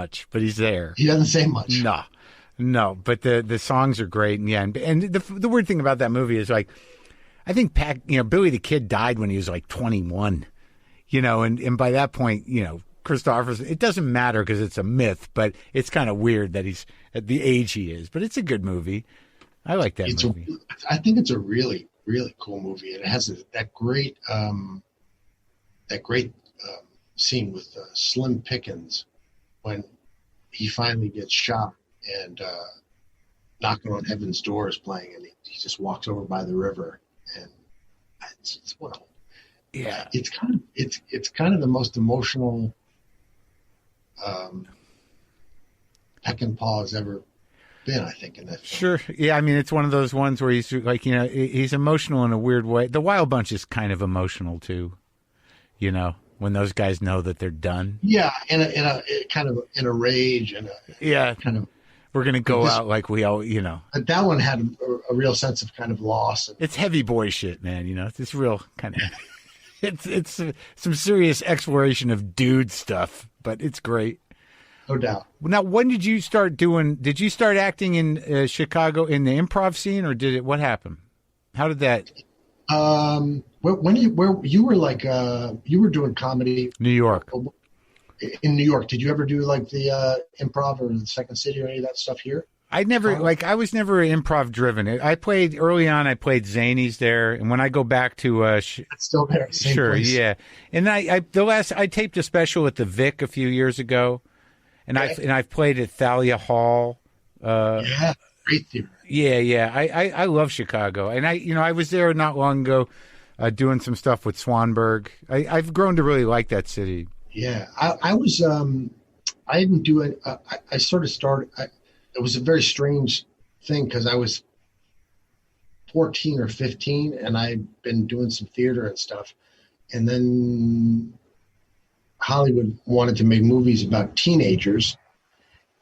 much, but he's there. He doesn't say much. No, but the songs are great, and and the weird thing about that movie is like, I think Billy the Kid died when he was like 21, and by that point, Christopherson, it doesn't matter because it's a myth, but it's kind of weird that he's at the age he is. But it's a good movie. I like that movie. I think it's a really, really cool movie, and it has that great scene with Slim Pickens when he finally gets shot and Knocking on Heaven's Door is playing, and he just walks over by the river, and it's wonderful. Yeah, it's kind of the most emotional Peckinpah has ever been, I think, in that film. Sure. Yeah, I mean, it's one of those ones where he's like, he's emotional in a weird way. The Wild Bunch is kind of emotional too, when those guys know that they're done. Yeah, in a rage and kind of. We're gonna go out like we all, But that one had a real sense of kind of loss. It's heavy boy shit, man. It's real kind of. It's some serious exploration of dude stuff, but it's great. No doubt. Now, when did you start doing? Did you start acting in Chicago in the improv scene, or what happened? How did that? When you were doing comedy, New York. In New York, did you ever do like the improv or the Second City or any of that stuff here? I was never improv driven. I played Zanies there, and when I go back to it's still there. Sure, place. Yeah. And I taped a special at the Vic a few years ago, and I've played at Thalia Hall. Yeah, great theater. Yeah. I love Chicago, and I was there not long ago, doing some stuff with Swanberg. I've grown to really like that city. Yeah, I was. I didn't do it. I sort of started. It was a very strange thing because I was 14 or 15, and I'd been doing some theater and stuff, and then Hollywood wanted to make movies about teenagers,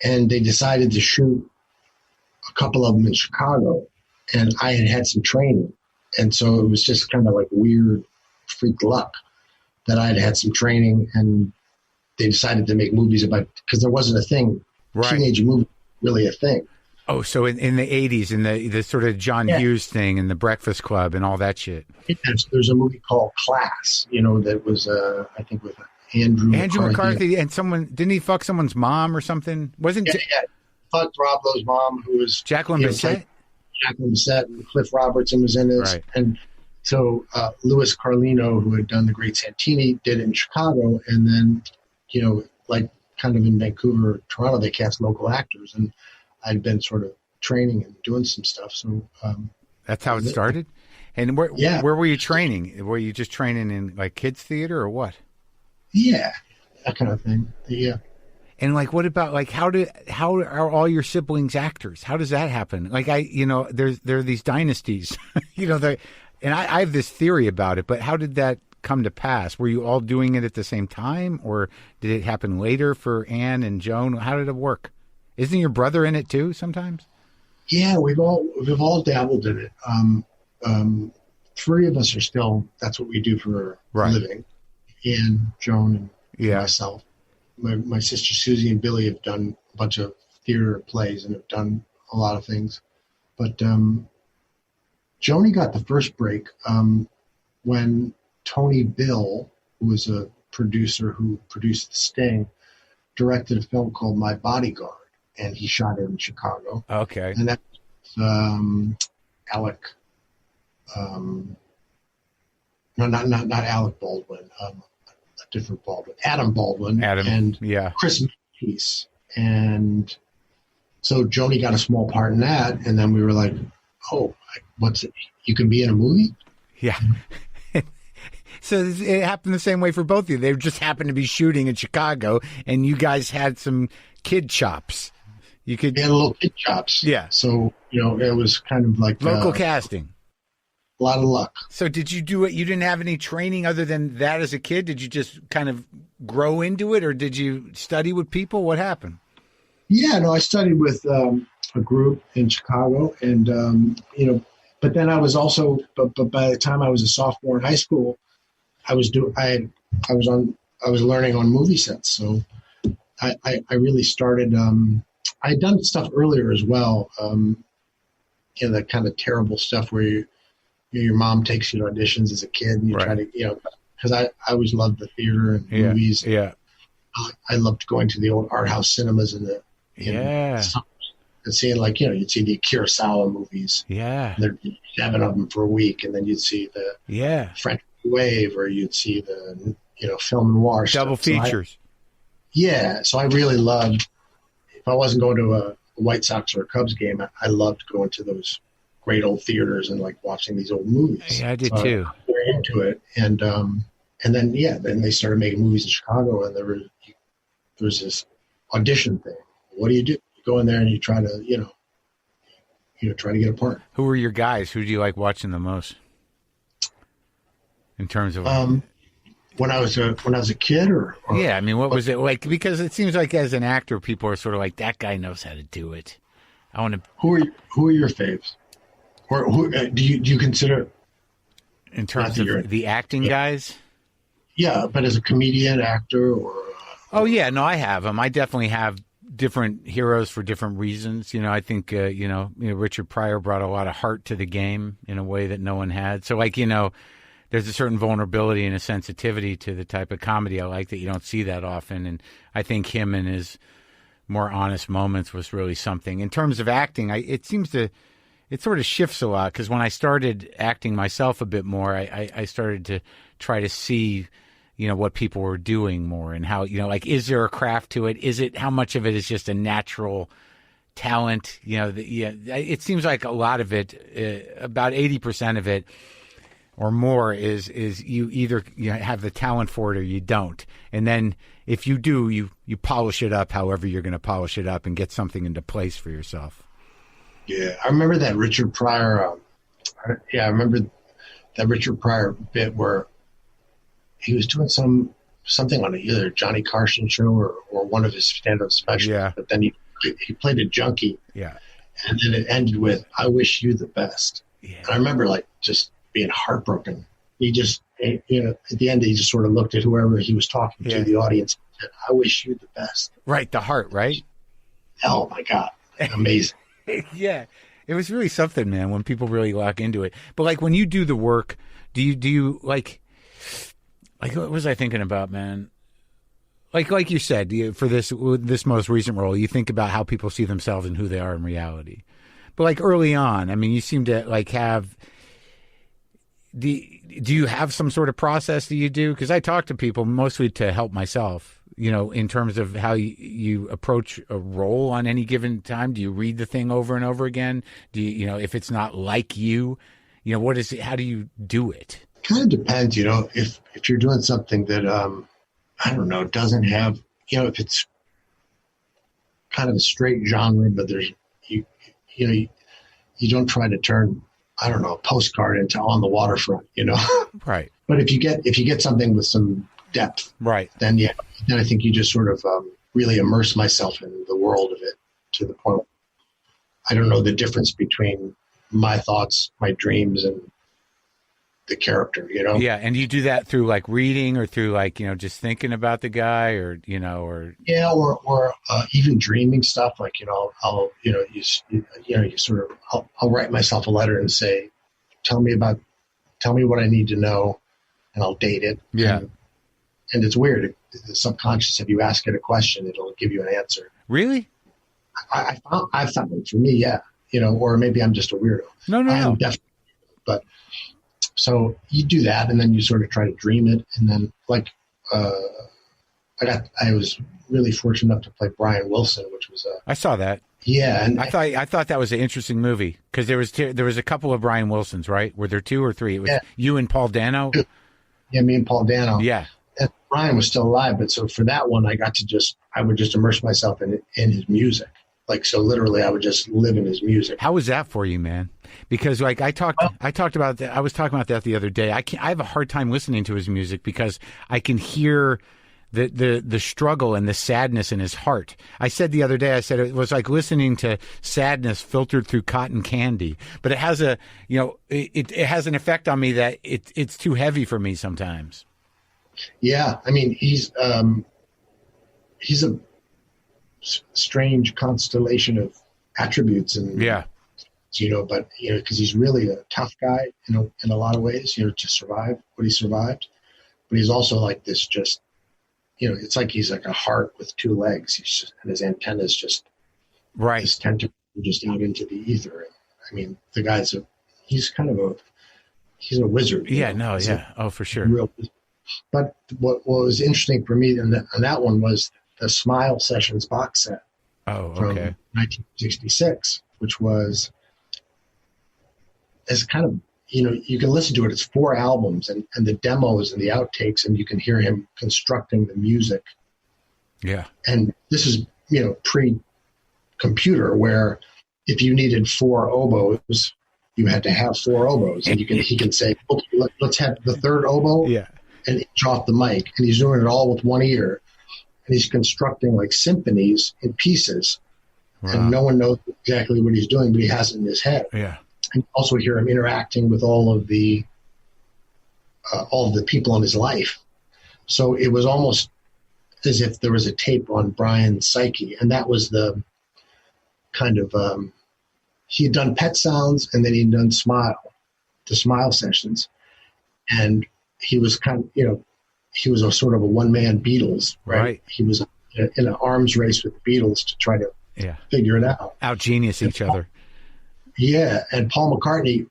and they decided to shoot a couple of them in Chicago, and I had some training, and so it was just kind of like weird freak luck that I'd had some training, and they decided to make movies about, because there wasn't a thing, teenage movie really a thing. Oh, so in the 80s, in the sort of John Hughes thing and the Breakfast Club and all that shit. There's a movie called Class, that was, I think, with Andrew McCarthy. And someone, didn't he fuck someone's mom or something? Fucked Rob Lowe's mom, who was Jacqueline Bisset? Jacqueline Bisset, and Cliff Robertson was in it. Right. And so Louis Carlino, who had done The Great Santini, did it in Chicago. And then, like kind of in Vancouver, Toronto, they cast local actors. And I'd been sort of training and doing some stuff. So that's how it started? And where were you training? Were you just training in like kids theater or what? Yeah, that kind of thing. Yeah. And like, what about like, how are all your siblings actors? How does that happen? Like there are these dynasties, and I have this theory about it, but how did that come to pass? Were you all doing it at the same time, or did it happen later for Anne and Joan? How did it work? Isn't your brother in it too sometimes? Yeah, we've all dabbled in it. Three of us are still, that's what we do for a living. Anne, Joan, and myself. My sister Susie and Billy have done a bunch of theater plays and have done a lot of things. But Joni got the first break when Tony Bill, who was a producer who produced Sting, directed a film called My Bodyguard, and he shot it in Chicago. Okay. And that was Alec, no, not Alec Baldwin, a different Baldwin, Adam Baldwin, and Chris Peace. And so Joni got a small part in that, and then we were like, oh, what's it? You can be in a movie? Yeah. So it happened the same way for both of you. They just happened to be shooting in Chicago, and you guys had some kid chops. You could had little kid chops. Yeah. So it was kind of like local casting. A lot of luck. So did you do it? You didn't have any training other than that as a kid? Did you just kind of grow into it, or did you study with people? What happened? Yeah, no, I studied with a group in Chicago, and but then I was also, but by the time I was a sophomore in high school, I was learning on movie sets. So I really started. I had done stuff earlier as well. The kind of terrible stuff where your mom takes you to auditions as a kid and you try to, because I always loved the theater and movies. Yeah. I loved going to the old art house cinemas and seeing you'd see the Kurosawa movies. Yeah. There'd be 7 of them for a week, and then you'd see the French Wave, or you'd see the film noir double stuff. features. So I really loved. If I wasn't going to a White Sox or a Cubs game, I loved going to those great old theaters and watching these old movies. Yeah, I did too. I was very into it, and then they started making movies in Chicago, and there was this audition thing. What do? You go in there and you try to try to get a part. Who were your guys? Who do you like watching the most? In terms of when I was a kid, or yeah, I mean, what was it like? Because it seems like as an actor, people are sort of like, that guy knows how to do it. I want to. Who are your faves? Or who do you consider? In terms of the acting guys? Yeah, but as a comedian, actor, or oh yeah, no, I have them. I definitely have different heroes for different reasons. I think Richard Pryor brought a lot of heart to the game in a way that no one had. So there's a certain vulnerability and a sensitivity to the type of comedy I like that you don't see that often. And I think him and his more honest moments was really something. In terms of acting, it sort of shifts a lot, because when I started acting myself a bit more, I started to try to see, what people were doing more, and how, is there a craft to it? How much of it is just a natural talent? It seems like a lot of it, about 80% of it or more is you either have the talent for it or you don't. And then if you do, you polish it up however you're going to polish it up and get something into place for yourself. Yeah, I remember that Richard Pryor. I remember that Richard Pryor bit where he was doing something on either Johnny Carson show or one of his stand-up specials. Yeah. But then he played a junkie. Yeah. And then it ended with, "I wish you the best." Yeah. And I remember just being heartbroken. He just, at the end, he just sort of looked at whoever he was talking to, the audience, and said, "I wish you the best." Right, the heart, right? Oh my God, amazing. Yeah, it was really something, man, when people really lock into it. But when you do the work, do you like what was I thinking about, man? Like you said, for this most recent role, you think about how people see themselves and who they are in reality. But early on, I mean, you seem to have. Do you have some sort of process that you do? Because I talk to people mostly to help myself, in terms of how you approach a role on any given time. Do you read the thing over and over again? Do you, if it's not like you, what is it? How do you do it? Kind of depends, if you're doing something that, I don't know, doesn't have, if it's kind of a straight genre, but there's, you don't try to turn, I don't know, a postcard into On the Waterfront, Right. But if you get something with some depth, right, then I think you just sort of really immerse myself in the world of it to the point I don't know the difference between my thoughts, my dreams, and the character, Yeah, and you do that through reading or through just thinking about the guy, or yeah, or even dreaming stuff. I'll I'll write myself a letter and say, tell me what I need to know, and I'll date it. Yeah, and it's weird. The subconscious, if you ask it a question, it'll give you an answer. Really? I found it for me, yeah. Or maybe I'm just a weirdo. No. I'm definitely, but. So you do that, and then you sort of try to dream it, and then I was really fortunate enough to play Brian Wilson, which was I saw that. Yeah, and I thought that was an interesting movie, because there was a couple of Brian Wilsons, right? Were there 2 or 3? It was you and Paul Dano. Yeah, me and Paul Dano. Yeah, and Brian was still alive, but so for that one, I would just immerse myself in his music. So literally, I would just live in his music. How was that for you, man? Because I talked about that. I was talking about that the other day. I have a hard time listening to his music because I can hear the struggle and the sadness in his heart. I said the other day, it was like listening to sadness filtered through cotton candy. But it has it has an effect on me that it's too heavy for me sometimes. Yeah, I mean he's strange constellation of attributes and Yeah. but because he's really a tough guy in a lot of ways, to survive what he survived, but he's also like this, just it's like he's like a heart with two legs. And his antennas just Right. his tentacle just out into the ether. I mean, the guy's he's a wizard. Yeah. No. Yeah. Oh, for sure. Real. But what was interesting for me on that one was the Smile Sessions box set. Oh, From okay. 1966, which was as kind of, you can listen to it. It's 4 albums and the demos and the outtakes, and you can hear him constructing the music. Yeah. And this is, pre-computer, where if you needed 4 oboes, you had to have 4 oboes. And he can say, okay, let's have the 3rd oboe Yeah. and inch off the mic. And he's doing it all with one ear. And he's constructing like symphonies in pieces. Wow. And no one knows exactly what he's doing, but he has it in his head. Yeah. And you also hear him interacting with all of the people in his life. So it was almost as if there was a tape on Brian's psyche, and that was the kind of he had done Pet Sounds, and then he'd done the Smile Sessions, and he was he was a sort of a one-man Beatles, right? He was in an arms race with the Beatles to try to figure it out, out-genius each other. Yeah, and Paul McCartney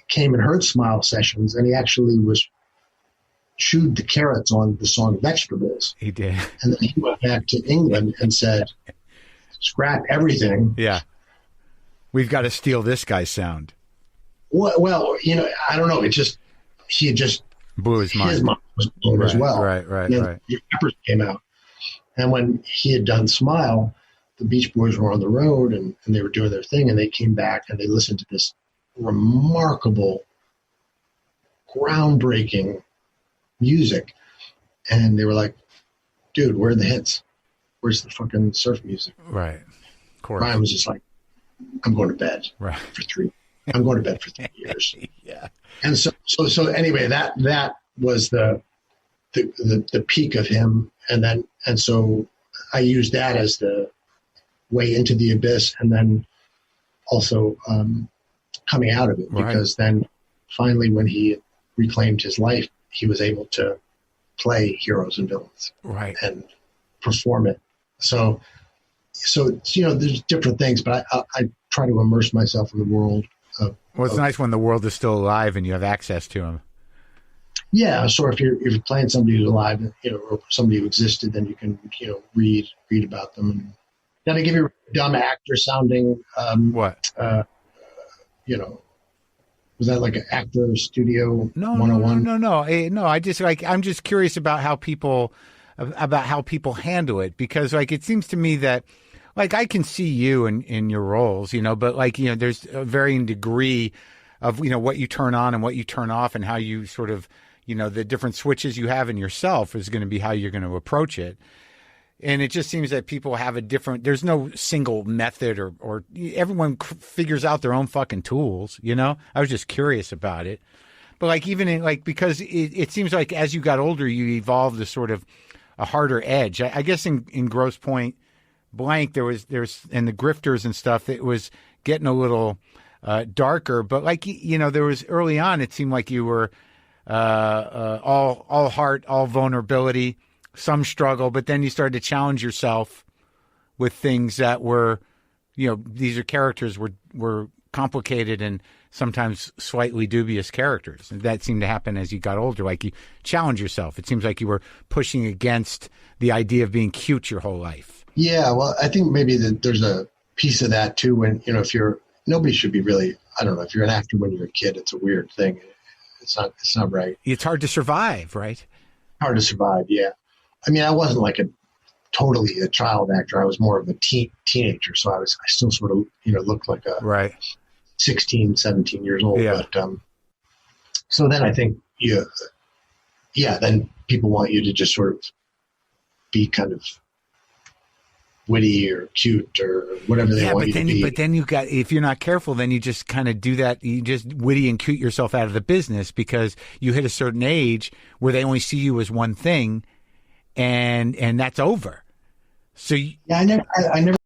came and heard Smile Sessions, and he actually chewed the carrots on the song Vegetables. He did. And then he went back to England and said, scrap everything. Yeah. We've got to steal this guy's sound. Well, I don't know. He just blew his mind. His mind was blown as well. Right. The Peppers came out. And when he had done Smile, the Beach Boys were on the road and they were doing their thing, and they came back and they listened to this remarkable, groundbreaking music. And they were like, dude, where are the hits? Where's the fucking surf music? Right. Of course. Brian was just like, I'm going to bed for 3. I'm going to bed for 3 years. Yeah. And so anyway, that was the peak of him. And so I used that as the way into the abyss, and then also coming out of it, because then finally when he reclaimed his life, he was able to play heroes and villains and perform it. So there's different things, but I try to immerse myself in the world. Well, it's nice when the world is still alive and you have access to him. Yeah, so if you're playing somebody who's alive, or somebody who existed, then you can read about them. And then I give you a dumb actor sounding. What? Was that like an actor studio 101? No. I'm just curious about how people handle it, because it seems to me that I can see you in your roles, but there's a varying degree of what you turn on and what you turn off, and how you sort of the different switches you have in yourself is going to be how you're going to approach it. And it just seems that people have there's no single method, or everyone figures out their own fucking tools, I was just curious about it. But even because it seems like as you got older, you evolved to sort of a harder edge. I guess in Grosse Pointe Blank, there's and the Grifters and stuff, it was getting a little darker. But there was early on, it seemed like you were all heart, all vulnerability, some struggle, but then you started to challenge yourself with things that were, these are characters were complicated and sometimes slightly dubious characters. And that seemed to happen as you got older. You challenge yourself. It seems like you were pushing against the idea of being cute your whole life. Yeah, well, I think maybe there's a piece of that too. When nobody should be really. I don't know, if you're an actor when you're a kid, it's a weird thing. It's not right. It's hard to survive, right? Hard to survive, yeah. I mean, I wasn't totally a child actor. I was more of a teenager, so I still sort of looked like a 16, 17 years old. Yeah. But so then I think then people want you to just sort of be kind of witty or cute or whatever they want you to be. But then if you're not careful, then you just kind of do that. You just witty and cute yourself out of the business, because you hit a certain age where they only see you as one thing, and that's over. So Yeah, I never